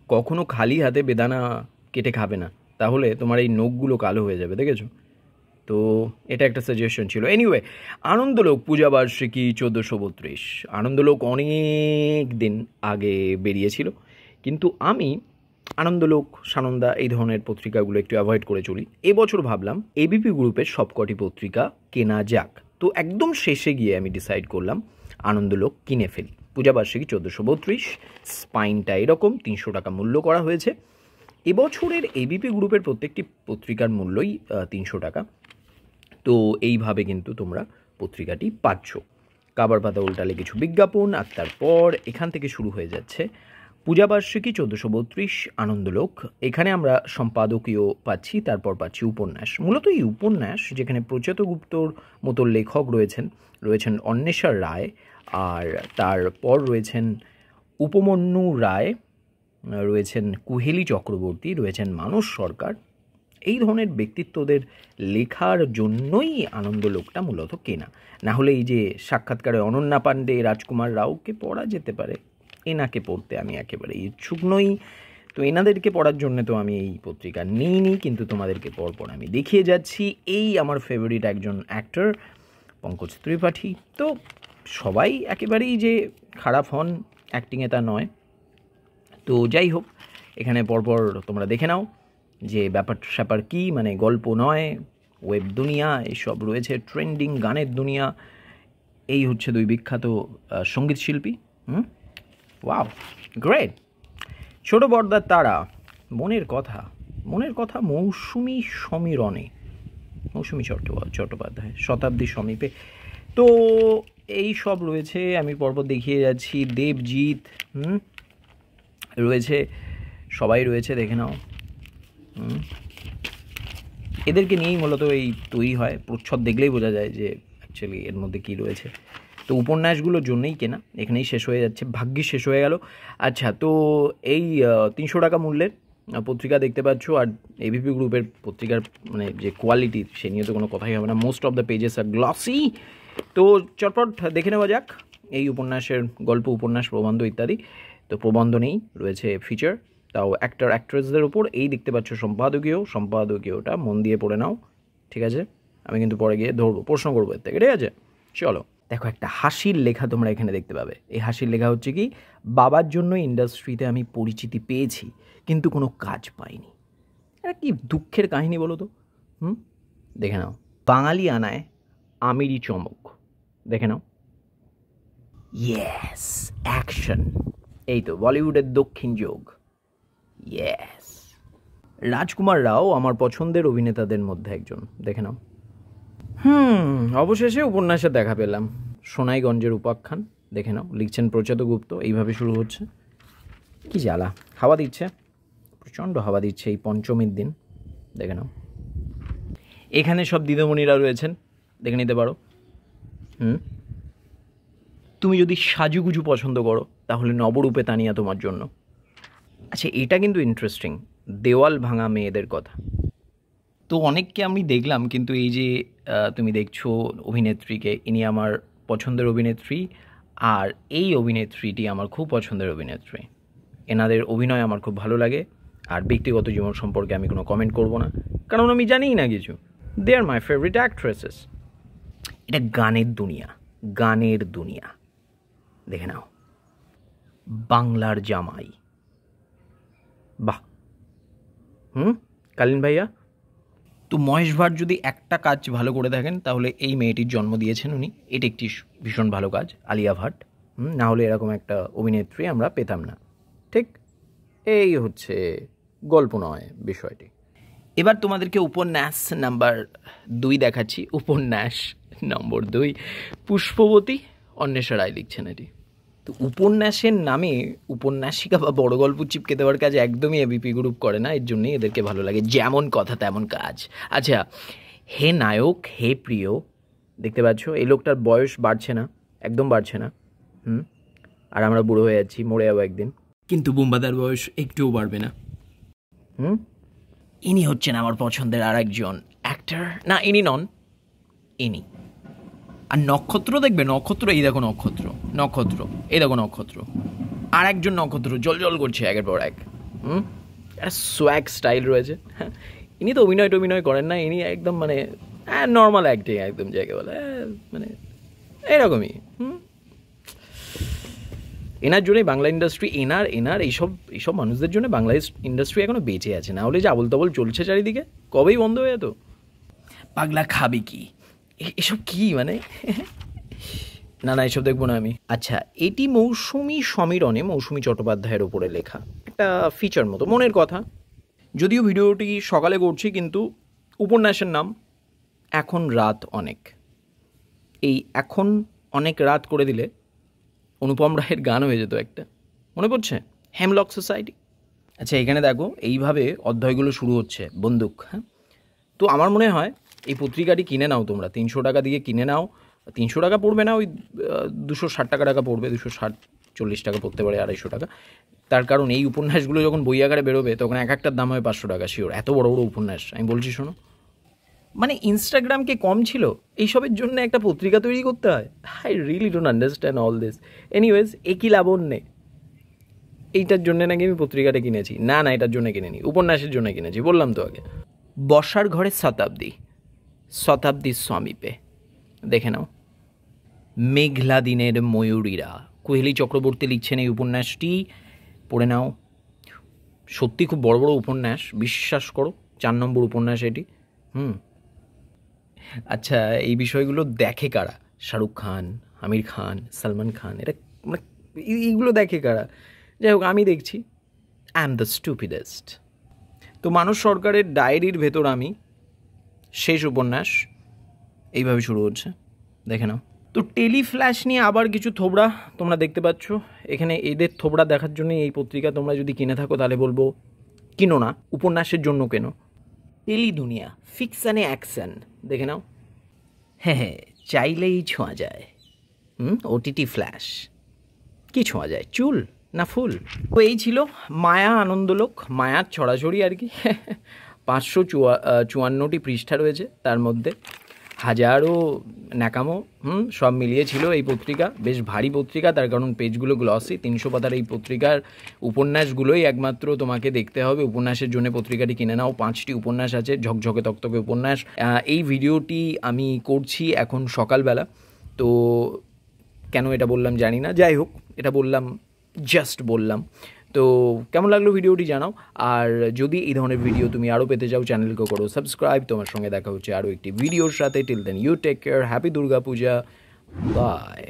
কখনো খালি হাতে বেদানা কেটে খাবে না, তাহলে তোমার এই নখগুলো কালো হয়ে যাবে, দেখেছো? তো এটা একটা সাজেশন ছিল। এনিওয়ে, আনন্দলোক পূজাবার্ষিকী 1432। আনন্দলোক অনেক দিন আগে বেরিয়েছিল, কিন্তু আমি আনন্দলোক, সানন্দা এই ধরনের পত্রিকাগুলো একটু অ্যাভয়েড করে চলি। এবছর ভাবলাম এবিপি গ্রুপের সবকটি পত্রিকা কেনা যাক। তো একদম শেষে গিয়ে আমি ডিসাইড করলাম আনন্দলোক কিনে ফেলি। পূজাবার্ষিকী 1432, স্পাইনটা এরকম 300 টাকা মূল্য করা হয়েছে। এবছরের এবিপি গ্রুপের প্রত্যেকটি পত্রিকার মূল্যই 300 টাকা। তো এইভাবে কিন্তু তোমরা পত্রিকাটি পাচ্ছ। কাবার পাতা উল্টালে কিছু বিজ্ঞাপন, আর তারপর এখান থেকে শুরু হয়ে যাচ্ছে পূজাবার্ষিকী 1432 আনন্দলোক। এখানে আমরা সম্পাদকীয় পাচ্ছি, তারপর পাচ্ছি উপন্যাস। মূলত এই উপন্যাস, যেখানে প্রচেত গুপ্তর মতো লেখক রয়েছেন অন্বেষা রায়, আর তারপর রয়েছেন উপমন্যু রায়, রয়েছেন কুহেলি চক্রবর্তী, রয়েছেন মানস সরকার। এই ধরনের ব্যক্তিত্বদের লেখার জন্যই আনন্দলোকটা মূলত কেনা। না হলে এই যে সাক্ষাৎকারে অনন্যা পাণ্ডে, রাজকুমার রাওকে পড়া যেতে পারে, এনাকে পড়তে আমি একেবারে ইচ্ছুক নই। তো এনাদেরকে পড়ার জন্য তো আমি এই পত্রিকা নিইনি, কিন্তু তোমাদেরকে পরপর আমি দেখিয়ে যাচ্ছি। এই আমার ফেভারিট একজন অ্যাক্টর পঙ্কজ ত্রিপাঠী। তো সবাই একেবারেই যে খারাপ হন অ্যাক্টিংয়ে তা নয়। তো যাই হোক, এখানে পরপর তোমরা দেখে নাও যে ব্যাপার স্যাপার কী, মানে গল্প নয়, ওয়েব দুনিয়া এসব রয়েছে, ট্রেন্ডিং গানের দুনিয়া। এই হচ্ছে দুই বিখ্যাত সঙ্গীত শিল্পী। Wow, great. ছোট পর্দার তারা, মনের কথা মৌসুমী সমীরণে, মৌসুমী চট্টোপাধ্যায়, শতাব্দী সমীপে। তো এই সব রয়েছে, আমি পরপর দেখিয়ে যাচ্ছি। দেবজিৎ রয়েছে, সবাই রয়েছে, দেখে নাও। এদেরকে নিয়েই মূলত এই তৈরি হয়। প্রচ্ছদ দেখলেই বোঝা যায় যে অ্যাকচুয়ালি এর মধ্যে কী রয়েছে। তো উপন্যাসগুলোর জন্যই কেনা, এখানেই শেষ হয়ে যাচ্ছে, ভাগ্যিস শেষ হয়ে গেল। আচ্ছা, তো এই 300 টাকা মূল্যের পত্রিকা দেখতে পাচ্ছ, আর এবিপি গ্রুপের পত্রিকার মানে যে কোয়ালিটি, সে নিয়ে তো কোনো কথাই হবে না। Most of the pages are glossy. তো চটপট দেখে নেওয়া যাক এই উপন্যাসের গল্প, উপন্যাস, প্রবন্ধ ইত্যাদি। তো প্রবন্ধ নেই, রয়েছে ফিচার, তাও অ্যাক্টর অ্যাক্ট্রেসদের ওপর। এই দেখতে পাচ্ছ সম্পাদকীয়টা মন দিয়ে পড়ে নাও, ঠিক আছে? আমি কিন্তু পরে গিয়ে ধরবো, প্রশ্ন করবো এর থেকে, ঠিক আছে? চলো, দেখো একটা হাসির লেখা তোমরা এখানে দেখতে পাবে। এই হাসির লেখা হচ্ছে কি, বাবার জন্য ইন্ডাস্ট্রিতে আমি পরিচিতি পেয়েছি, কিন্তু কোনো কাজ পাইনি। এটা কি দুঃখের কাহিনী বলো তো? দেখে নাও। বাঙালি আনায় আমিরই চমক, দেখে নাও। Yes, action. এই তো বলিউডের দক্ষিণ যোগ। ইয়েস, রাজকুমার রাও আমার পছন্দের অভিনেতাদের মধ্যে একজন, দেখে নাও। অবশেষে উপন্যাসে দেখা পেলাম। সোনাইগঞ্জের উপাখ্যান, দেখে নাও। লিখছেন প্রচেত গুপ্ত। এইভাবে শুরু হচ্ছে। কি জ্বালা, হাওয়া দিচ্ছে, প্রচণ্ড হাওয়া দিচ্ছে এই পঞ্চমীর দিন, দেখে নাও। এখানে সব দিদিমণিরা রয়েছেন, দেখে নিতে পারো। তুমি যদি সাজুগুজু পছন্দ করো, তাহলে নবরূপে তানিয়া তোমার জন্য। আচ্ছা, এটা কিন্তু ইন্টারেস্টিং, দেওয়াল ভাঙা মেয়েদের কথা। তো অনেককে আমি দেখলাম, কিন্তু এই যে তুমি দেখছো অভিনেত্রীকে, ইনি আমার পছন্দের অভিনেত্রী, আর এই অভিনেত্রীটি আমার খুব পছন্দের অভিনেত্রী। এনাদের অভিনয় আমার খুব ভালো লাগে, আর ব্যক্তিগত জীবন সম্পর্কে আমি কোনো কমেন্ট করব না, কারণ আমি জানিই না কিছু। দে আর মাই ফেভারিট অ্যাক্ট্রেসেস। এটা গানের দুনিয়া, দেখে নাও। বাংলার জামাই, বাহ। কালীন ভাইয়া। তো মহেশ ভাট যদি একটা কাজ ভালো করে থাকেন, তাহলে এই মেয়েটির জন্ম দিয়েছেন উনি। এটা একটি ভীষণ ভালো কাজ, আলিয়া ভাট। না হলে এরকম একটা অভিনেত্রী আমরা পেতাম না, ঠিক? এই হচ্ছে গল্প নয় বিষয়টি। এবার তোমাদেরকে উপন্যাস নাম্বার 2 দেখাচ্ছি। উপন্যাস নম্বর 2, পুষ্পবতী, অন্বেষা রায় লিখছেন এটি। তো উপন্যাসের নামে উপন্যাসিকা বা বড় গল্প চিপকে দেওয়ার কাজ একদমই এবিপি গ্রুপ করে না, এর জন্যই এদেরকে ভালো লাগে। যেমন কথা তেমন কাজ। আচ্ছা, হে নায়ক হে প্রিয়, দেখতে পাচ্ছ এই লোকটার বয়স বাড়ছে না, একদম বাড়ছে না। আর আমরা বুড়ো হয়ে যাচ্ছি, মরে যাবো একদিন, কিন্তু বুম্বাদার বয়স একটুও বাড়বে না। ইনি হচ্ছেন আমার পছন্দের আর একজন অ্যাক্টর। না, ইনি নন, ইনি। আর নক্ষত্র দেখবে, নক্ষত্র, এই দেখো নক্ষত্র, এই দেখো নক্ষত্র, আর একজন নক্ষত্র জল জল করছে একের পর এক। একটা সোয়াগ স্টাইল রয়েছে। ইনি তো অভিনয় করেন না, ইনি একদম মানে নর্মাল অ্যাক্টিং একদম, যাকে বলে মানে এরকমই। এনার জন্যই বাংলা ইন্ডাস্ট্রি, এনার এইসব মানুষদের জন্য বাংলা ইন্ডাস্ট্রি এখনও বেঁচে আছে, না হলে যে আবল তাবল চলছে চারিদিকে কবেই বন্ধ হয়ে যেত। পাগলা খাবি কি, এসব কি মানে না এসব দেখবো না আমি। আচ্ছা, এটি মৌসুমী সমীরণে মৌসুমী চট্টোপাধ্যায়ের ওপরে লেখা একটা ফিচার মতো, মনের কথা। যদিও ভিডিওটি সকালে করছি, কিন্তু উপন্যাসের নাম এখন রাত অনেক। এই এখন অনেক রাত করে দিলে অনুপম রায়ের গান হয়ে যেত একটা, মনে পড়ছে, হেমলক সোসাইটি। আচ্ছা, এখানে দেখো এইভাবে অধ্যায়গুলো শুরু হচ্ছে, বন্দুক। হ্যাঁ, তো আমার মনে হয় এই পত্রিকাটি কিনে নাও তোমরা, 300 টাকা দিয়ে কিনে নাও। 300 টাকা পড়বে না, ওই 260 টাকা পড়বে, 240 টাকা পড়তে পারে, 250 টাকা। তার কারণ এই উপন্যাসগুলো যখন বই আকারে বেরোবে তখন এক একটার দাম হবে 500 টাকা শিওর, এত বড় বড় উপন্যাস। আমি বলছি শোনো, মানে ইনস্টাগ্রামকে কম ছিল এইসবের জন্য একটা পত্রিকা তৈরি করতে হয়? I really don't understand all this. Anyways, একই লাবণ্যে এইটার জন্য নাকি আমি পত্রিকাটা কিনেছি। না, এটার জন্য কিনিনি, উপন্যাসের জন্য কিনেছি, বললাম তো আগে। বসার ঘরে শতাব্দী সমীপে, দেখে নাও। মেঘলা দিনের ময়ূরীরা, কোহেলি চক্রবর্তী লিখছেন এই উপন্যাসটি, পড়ে নাও। সত্যি খুব বড় বড় উপন্যাস, বিশ্বাস করো। 4 নম্বর উপন্যাস এটি। আচ্ছা, এই বিষয়গুলো দেখে কারা? শাহরুখ খান, আমির খান, সালমান খান, এটা মানে এইগুলো দেখে কারা? যাই হোক, আমি দেখছি। I am the stupidest. তো মানস সরকারের ডায়েরির ভেতর আমি, শেষ উপন্যাস, এইভাবে শুরু হচ্ছে, দেখে নাও। তো টেলিফ্ল্যাশ নিয়ে আবার কিছু থোবড়া তোমরা দেখতে পাচ্ছ এখানে। এদের থোবড়া দেখার জন্য এই পত্রিকা তোমরা যদি কিনে থাকো তাহলে বলবো কিনো না, উপন্যাসের জন্য কেনো। টেলি দুনিয়া, ফিকশানে অ্যাকশন, দেখে নাও। হ্যাঁ, চাইলেই ছোঁয়া যায়। ওটিটি ফ্ল্যাশ, কি ছোঁয়া যায়, চুল না ফুল? তো এই ছিল মায়া আনন্দলোক, মায়ার ছড়াছড়ি আর কি। 554টি পৃষ্ঠা রয়েছে, তার মধ্যে হাজারো ন্যাকামো সব মিলিয়ে ছিল এই পত্রিকা। বেশ ভারী পত্রিকা, তার কারণ পেজগুলো গ্লসি। 300 পাতার এই পত্রিকার উপন্যাসগুলোই একমাত্র তোমাকে দেখতে হবে। উপন্যাসের জন্য পত্রিকাটি কিনে নাও। 5টি উপন্যাস আছে, ঝকঝকে তকতকে উপন্যাস। এই ভিডিওটি আমি করছি এখন সকালবেলা, তো কেন এটা বললাম জানি না, যাই হোক এটা বললাম, জাস্ট বললাম। তো কেমন লাগলো ভিডিওটি জানাও, আর যদি এই ধরনের ভিডিও তুমি আরও পেতে চাও চ্যানেলকে করো সাবস্ক্রাইব। তোমার সঙ্গে দেখা হচ্ছে আরও একটি ভিডিওর সাথে। Till then you take care, happy Durga Puja, by.